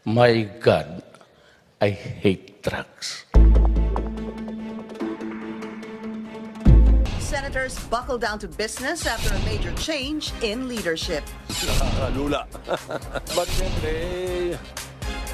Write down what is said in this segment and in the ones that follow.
My God, I hate trucks. Senators buckle down to business after a major change in leadership. Lula. But siyempre,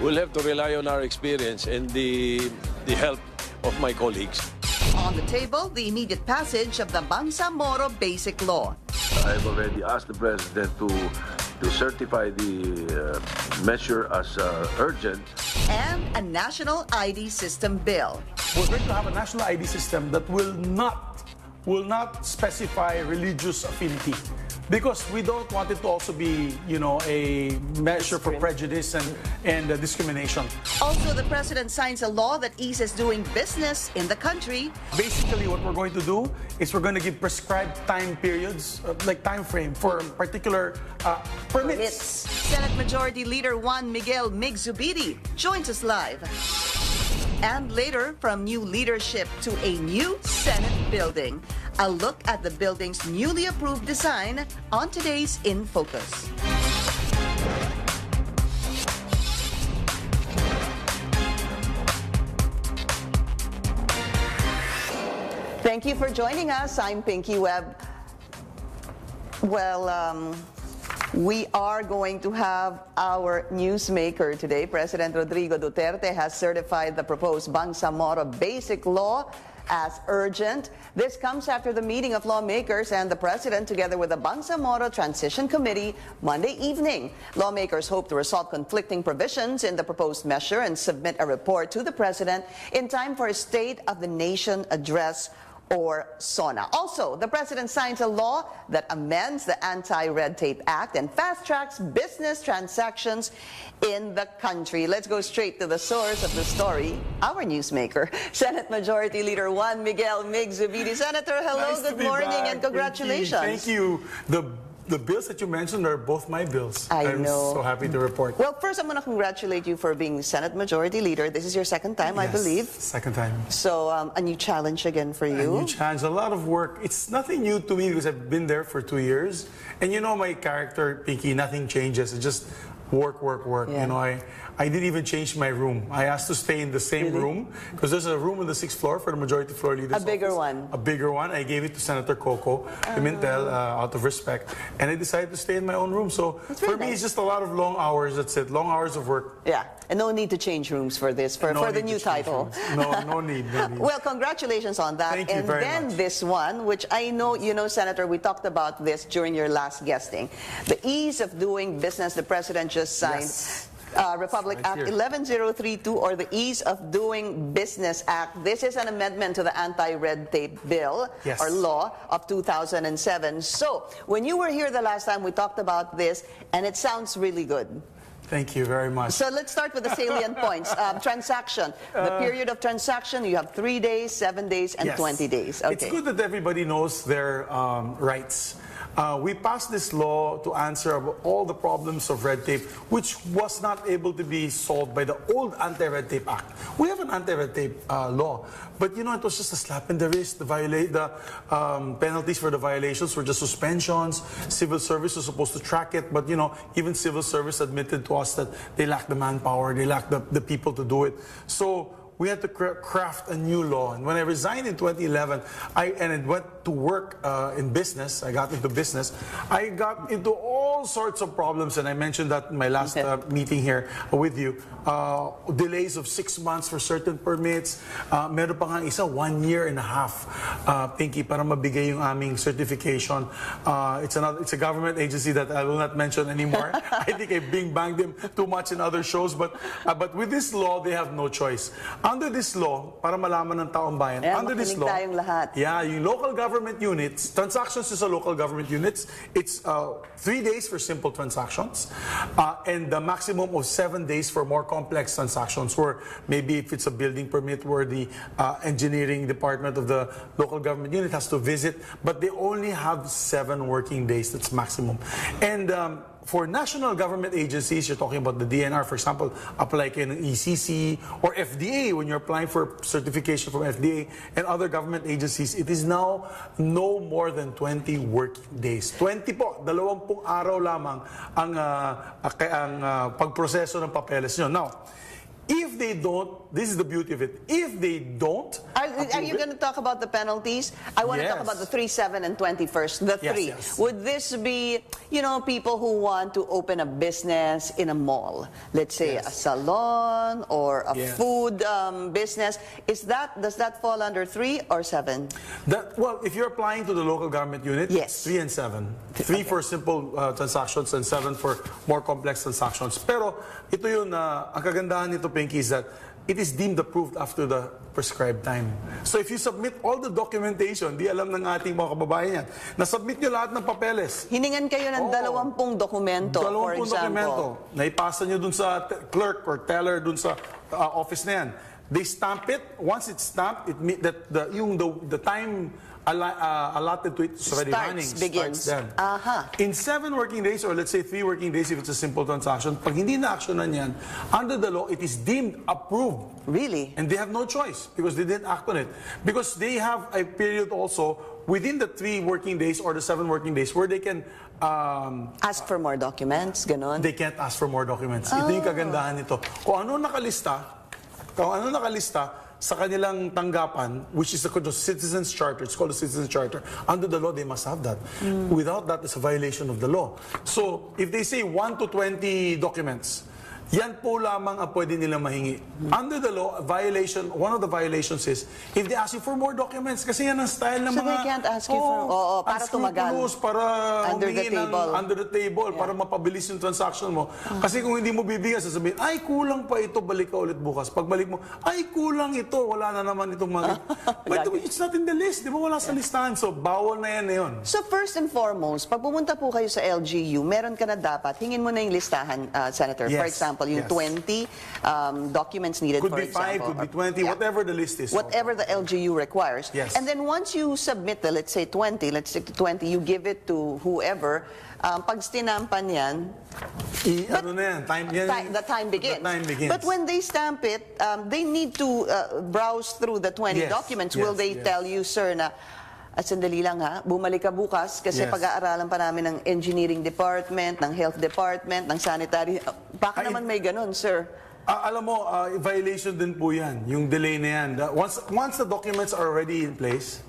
we'll have to rely on our experience and the help of my colleagues. On the table, the immediate passage of the Bangsamoro Basic Law. I've already asked the President to certify the measure as urgent. And a national ID system bill. We're going to have a national ID system that will not specify religious affinity, because we don't want it to also be, a measure for prejudice and discrimination. Also, the president signs a law that eases doing business in the country. Basically, what we're going to do is we're going to give prescribed time periods, like time frame for particular permits. Senate Majority Leader Juan Miguel Mig Zubiri joins us live. And later, from new leadership to a new Senate building. A look at the building's newly approved design on today's In Focus. Thank you for joining us. I'm Pinky Webb. Well, we are going to have our newsmaker today. President Rodrigo Duterte has certified the proposed Bangsamoro Basic Law as urgent. This comes after the meeting of lawmakers and the president together with the Bangsamoro Transition Committee Monday evening. Lawmakers hope to resolve conflicting provisions in the proposed measure and submit a report to the president in time for a State of the Nation address, or SONA. Also, the president signs a law that amends the Anti-Red Tape Act and fast-tracks business transactions in the country. Let's go straight to the source of the story, our newsmaker, Senate Majority Leader Juan Miguel Mig Zubiri. Senator, hello, Nice good morning, and congratulations. Thank you. The bills that you mentioned are both my bills. I'm so happy to report. Well, first, I'm going to congratulate you for being Senate Majority Leader. This is your second time, I believe. Second time. So, a new challenge again for you. A new challenge, a lot of work. It's nothing new to me because I've been there for 2 years. And you know my character, Pinky, nothing changes. It's just work, work, work. Yeah. I didn't even change my room. I asked to stay in the same room because there's a room on the 6th floor for the Majority Floor Leader's A bigger office. one. A bigger one. I gave it to Senator Coco Pimentel out of respect. And I decided to stay in my own room. So for me, it's just a lot of long hours. That's it. Long hours of work. Yeah. And no need to change rooms for this, for the new title. No need. Well, congratulations on that. Thank you very much. This one, which I know, Senator, we talked about this during your last guesting. The ease of doing business, the president just signed. Yes. Republic Right Act here. 11032, or the Ease of Doing Business Act. This is an amendment to the Anti-Red Tape Bill, Yes. or law, of 2007. So, when you were here the last time, we talked about this, and it sounds really good. Thank you very much. So let's start with the salient points. Transaction. The period of transaction, you have 3 days, 7 days, and Yes. 20 days. Okay. It's good that everybody knows their rights. We passed this law to answer about all the problems of red tape, which was not able to be solved by the old Anti-Red Tape Act. We have an Anti-Red Tape law, but it was just a slap in the wrist. The penalties for the violations were just suspensions. Civil service was supposed to track it, but even civil service admitted to us that they lack the manpower, they lack the people to do it. So we had to craft a new law. And when I resigned in 2011, I went to work in business. I got into business. I got into all sorts of problems, and I mentioned that in my last meeting here with you. Delays of 6 months for certain permits. Meron pa nga isa, 1 year and a half, Pinky, para mabigay yung aming certification. It's a government agency that I will not mention anymore. I think I bang them too much in other shows, but with this law, they have no choice. Under this law, para malaman ng taong bayan, under this law, tayong lahat. yung local government units, transactions sa local government units, it's 3 days for simple transactions, and the maximum of 7 days for more complex transactions, where maybe if it's a building permit where the engineering department of the local government unit has to visit, but they only have 7 working days, that's maximum. And for national government agencies, you're talking about the DNR, for example, apply kayo ng ECC or FDA when you're applying for certification from FDA and other government agencies, it is now no more than 20 working days. 20 po, 20 araw lamang ang pagproseso ng papeles nyo. Now, if they don't, this is the beauty of it, if they don't... Are you going to talk about the penalties? I want to talk about the 3, 7, and 20 first. The 3. Yes. Would this be, you know, people who want to open a business in a mall? Let's say a salon or a food business. Does that fall under 3 or 7? Well, if you're applying to the local government unit, yes. 3 and 7. 3 for simple transactions and 7 for more complex transactions. Pero ito yun, ang kagandahan nito, Pinky, is that it is deemed approved after the prescribed time. So if you submit all the documentation, di alam ng ating mga kababayan yan, na-submit nyo lahat ng papeles. Hiningan kayo ng 20 dokumento, for example. 20 dokumento. Naipasa nyo dun sa clerk or teller dun sa office na yan. They stamp it. Once it's stamped, it means that the time allotted to it is already running. Begins. Starts then. In 7 working days, or let's say 3 working days if it's a simple transaction, pag hindi na-actionan yan, under the law, it is deemed approved. Really? And they have no choice because they didn't act on it. Because they have a period also within the 3 working days or the 7 working days where they can ask for more documents, ganon? They can't ask for more documents. Ito yung kagandahan nito. Kung ano nakalista sa kanilang tanggapan, which is the Citizens Charter, it's called the Citizens Charter, under the law, they must have that. Without that, it's a violation of the law. So, if they say 1 to 20 documents, yan po lamang ang pwede nila mahingi. Under the law, one of the violations is, if they ask you for more documents, kasi yan ang style ng so mga... they can't ask you for... para tumagal. Para under the table, para mapabilis yung transaction mo. Kasi kung hindi mo bibigyan, sasabihin, ay, kulang pa ito, balik ka ulit bukas. Pagbalik mo, ay, kulang ito, wala na naman itong mga... But it's not in the list, di ba? Wala sa listahan. So, bawal na yan na yun. So, first and foremost, pag pumunta po kayo sa LGU, meron ka na dapat, hingin mo na yung listahan, Senator. Yes. For example, yung 20 documents needed, could for be 5, example. could be 20, whatever the list is. Whatever the LGU requires. Yes. And then once you submit the, let's say 20, let's stick to 20, you give it to whoever, pag stinampan yan, the time begins. But when they stamp it, they need to browse through the 20 documents. Will they tell you, sir, na at sandali lang ha, bumalik ka bukas kasi pag-aaralan pa namin ng engineering department, ng health department, ng sanitary. Baka naman may ganun, sir. Alam mo, violation din po yan, yung delay na yan. Once the documents are already in place,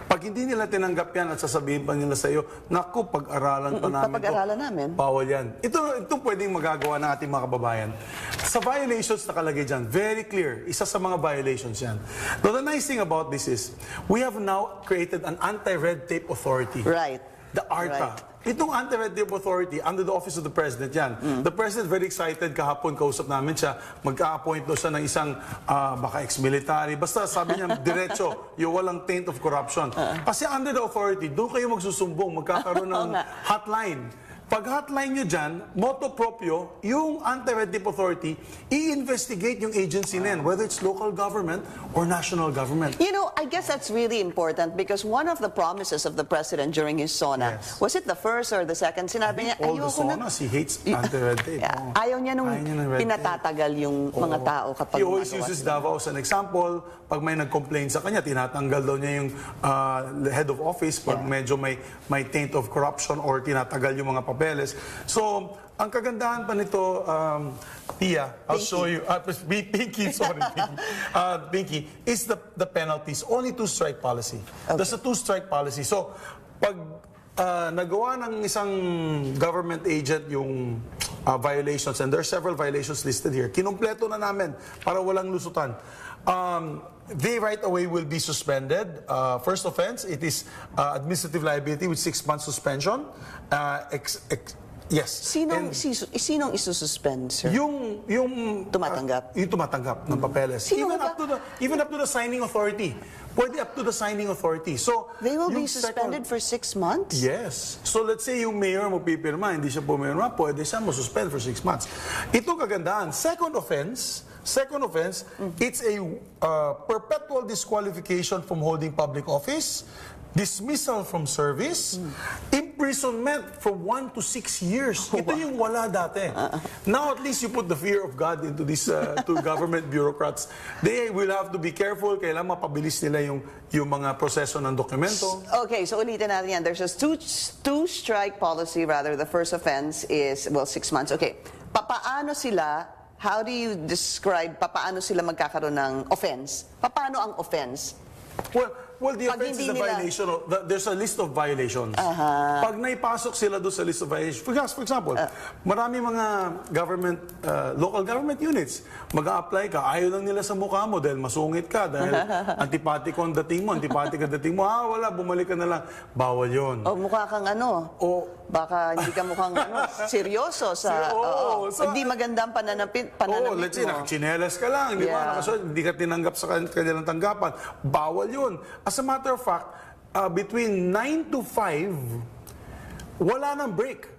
pag hindi nila tinanggap yan at sasabihin pa nila sa iyo, naku, pag-aralan pa namin Papag-aralan namin. Bawal yan. Ito pwedeng magagawa ng ating mga kababayan. Sa violations nakalagay dyan, very clear, isa sa mga violations yan. Now, the nice thing about this is, we have now created an anti-red tape authority. Right. The ARTA. Right. Itong anti-red tape authority, under the office of the President yan. The President very excited, kahapon kausap namin siya, mag-a-appoint daw siya ng isang baka ex-military. Basta sabi niya, diretso, yung walang taint of corruption. Kasi under the authority, doon kayo magsusumbong, magkakaroon ng hotline. Pag hotline nyo dyan, moto proprio, yung anti-red tape authority, i-investigate yung agency na yan, whether it's local government or national government. You know, I guess that's really important because one of the promises of the President during his SONA, was it the first or the second? Sinabi niya, all the SONAs, he hates anti-red tape. Ayaw niya nung pinatatagal yung mga tao kapag he always uses Davao as an example. Pag may nag-complain sa kanya, tinatanggal daw niya yung head of office pag medyo may taint of corruption or tinatagal yung mga papeles. So, ang kagandahan pa nito, Tia, I'll show you. Pinky, sorry, Pinky. Pinky, is the penalties. Only 2-strike policy. There's a 2-strike policy. So, pag nagawa ng isang government agent yung violations, and there are several violations listed here, kinumpleto na namin para walang lusutan. They right away will be suspended. First offense, it is administrative liability with 6 months suspension. Yes. Sinong isususpend, sir? Yung tumatanggap? Yung tumatanggap ng papeles. Even up to the signing authority. Pwede up to the signing authority. So, they will be suspended for 6 months? Yes. So let's say yung mayor mo pipirma, hindi siya pumirma, pwede siya mo-suspend for 6 months. Ito kagandahan. Second offense, it's a perpetual disqualification from holding public office, dismissal from service, imprisonment from 1 to 6 years. Ito yung wala dati. Now at least you put the fear of God into this to government bureaucrats. They will have to be careful. Kailangan mapabilis nila yung mga proseso ng dokumento. Okay, so ulitin natin yan. There's a two-strike policy, rather. The first offense is, well, 6 months. Okay, papaano sila, how do you describe, papaano sila magkakaroon ng offense? Papaano ang offense? Well, the Pag offense is hindi a nila- violation. There's a list of violations. Pag naipasok sila doon sa list of violations, for example, marami mga government, local government units, mag-a-apply ka, ayaw lang nila sa mukha mo dahil masungit ka, dahil antipatiko ang dating mo, wala, bumalik ka na lang. Bawal yun. O mukha kang ano? O, Baka hindi ka mukhang seryoso sa... Oo. So, hindi magandang pananamit let's say, mo. nakachinelas ka lang, di ba? Hindi ka tinanggap sa kanilang tanggapan. Bawal yun. As a matter of fact, between 9 to 5, wala nang break.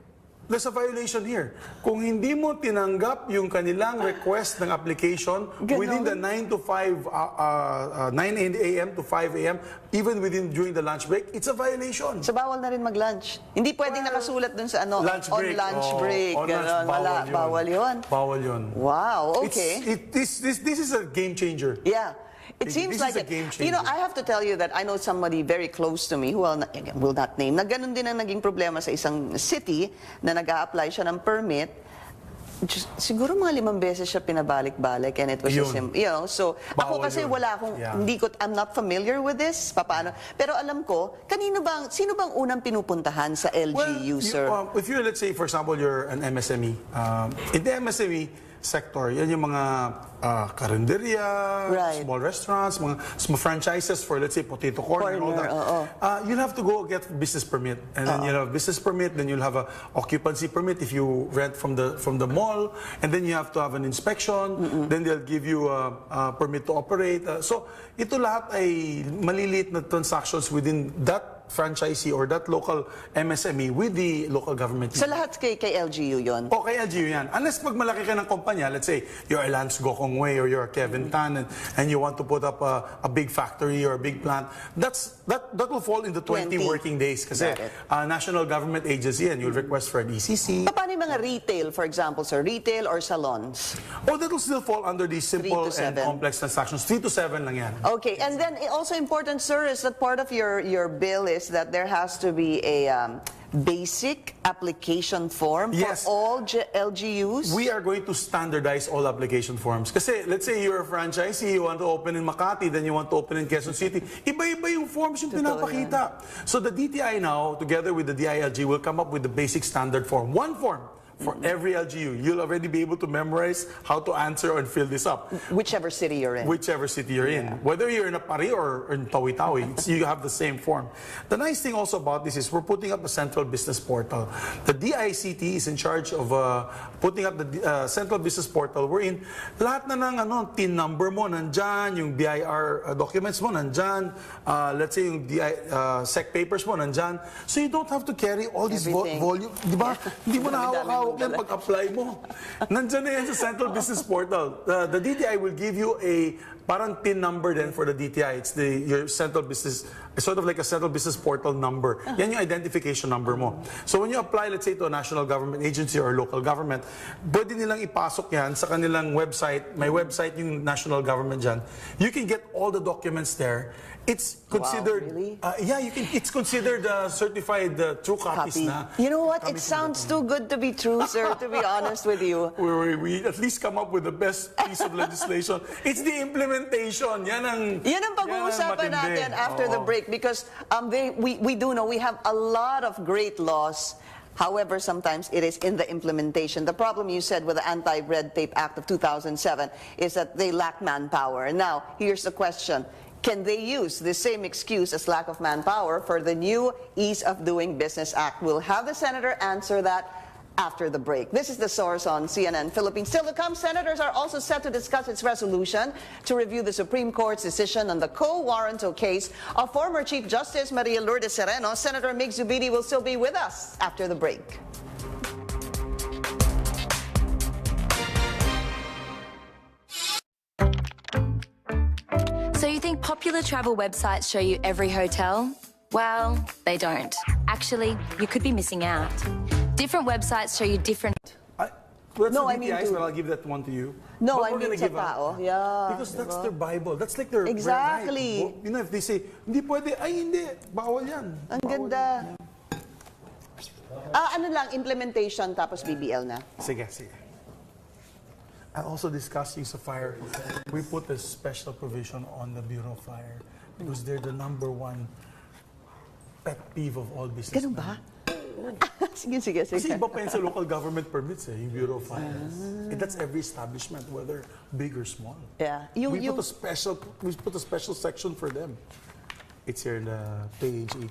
There's a violation here. Kung hindi mo tinanggap yung kanilang request ng application within the 9 to 5, 9 a.m. to 5 a.m., even during the lunch break, it's a violation. So bawal na rin mag-lunch. Hindi pwedeng nakasulat dun sa ano, Lunch break. on lunch break. On lunch, Ganon. Bawal yun. Bawal yun. Wow, okay. This is a game changer. Yeah. It seems This like is a it. game You know, changer. I have to tell you that I know somebody very close to me who will not name, na ganun din ang naging problema sa isang city na nag-a-apply siya ng permit. Siguro mga 5 beses siya pinabalik-balik, and it was just him, so ako Bawal kasi yun. wala akong, I'm not familiar with this, paano. Pero alam ko, sino bang unang pinupuntahan sa LGU, sir? If you're, let's say, for example, you're an MSME, in the MSME sector, yan yung mga karinderya, Right. small restaurants, mga small franchises for, let's say, potato corner and all that. You'll have to go get business permit, and then you'll have a business permit, then you'll have a occupancy permit if you rent from the mall, and then you have to have an inspection, then they'll give you a permit to operate. So ito lahat ay maliliit na transactions within that franchisee or that local MSME with the local government. Sa lahat kay LGU yon. O kay LGU yan. Unless pag malaki ka ng kumpanya, let's say you're a Lance Gokongwei or you're a Kevin Tan and you want to put up a big factory or a big plant, that will fall into 20 working days kasi national government agency and you'll request for an ECC. Paano yung mga retail, for example, sir? Retail or salons? That will still fall under these simple 3 to and 7. complex transactions. 3 to 7 lang yan. Okay, and then also important, sir, is that part of your bill is that there has to be a basic application form for all LGUs? We are going to standardize all application forms. Kasi let's say you're a franchisee, you want to open in Makati, then you want to open in Quezon City. Iba-iba yung forms yung pinapakita. So the DTI now, together with the DILG, will come up with the basic standard form. One form for every LGU. You'll already be able to memorize how to answer and fill this up. Whichever city you're in. Whichever city you're in. Whether you're in a Pari or in Tawi-Tawi, you have the same form. The nice thing also about this is we're putting up a central business portal. The DICT is in charge of putting up the central business portal wherein lahat na ng TIN number mo nandyan, yung BIR documents mo nandyan, let's say yung SEC papers mo nandyan. So you don't have to carry all this volume. Di ba? Hindi mo na hawak-hawak yan pag-apply mo. Nandyan na yan sa Central Business Portal. The DTI will give you a parang TIN number then for the DTI. It's your Central Business, sort of like a Central Business Portal number. Yan yung identification number mo. So when you apply, let's say, to a national government agency or local government, pwede nilang ipasok yan sa kanilang website. May website yung national government dyan. You can get all the documents there. It's considered, it's considered certified true copies na. You know what? It sounds too good to be true, sir, to be honest with you. We at least come up with the best piece of legislation. It's the implementation. Yan ang pag-uusapan natin after the break because we do know we have a lot of great laws. However, sometimes it is in the implementation. The problem you said with the Anti-Red Tape Act of 2007 is that they lack manpower. Now, here's the question. Can they use the same excuse as lack of manpower for the new Ease of Doing Business Act? We'll have the senator answer that after the break. This is The Source on CNN Philippines. Still to come, senators are also set to discuss its resolution to review the Supreme Court's decision on the co-warranto case of former Chief Justice Maria Lourdes Sereno. Senator Mig Zubiri will still be with us after the break. So you think popular travel websites show you every hotel? Well, they don't. Actually, you could be missing out. Different websites show you different... Well, that's No, the I mean DTIs, to- but I'll give that one to you. No, But I we're mean gonna sa give up. tao. Yeah. Because that's their Bible. That's like their Exactly. right. You know, if they say, hindi pwede, ay hindi, bawal yan. Ang Bawal ganda. yan. Ano lang, implementation tapos BBL na. Sige, sige. And also discussing sa fire, we put a special provision on the Bureau of Fire because they're the #1 pet peeve of all businessmen. Ganun ba? Sige, sige, sige. Kasi iba pa yun sa local government permits yung Bureau of Fire. And that's every establishment, whether big or small. Yeah. We put a special section for them. It's here in the page 18.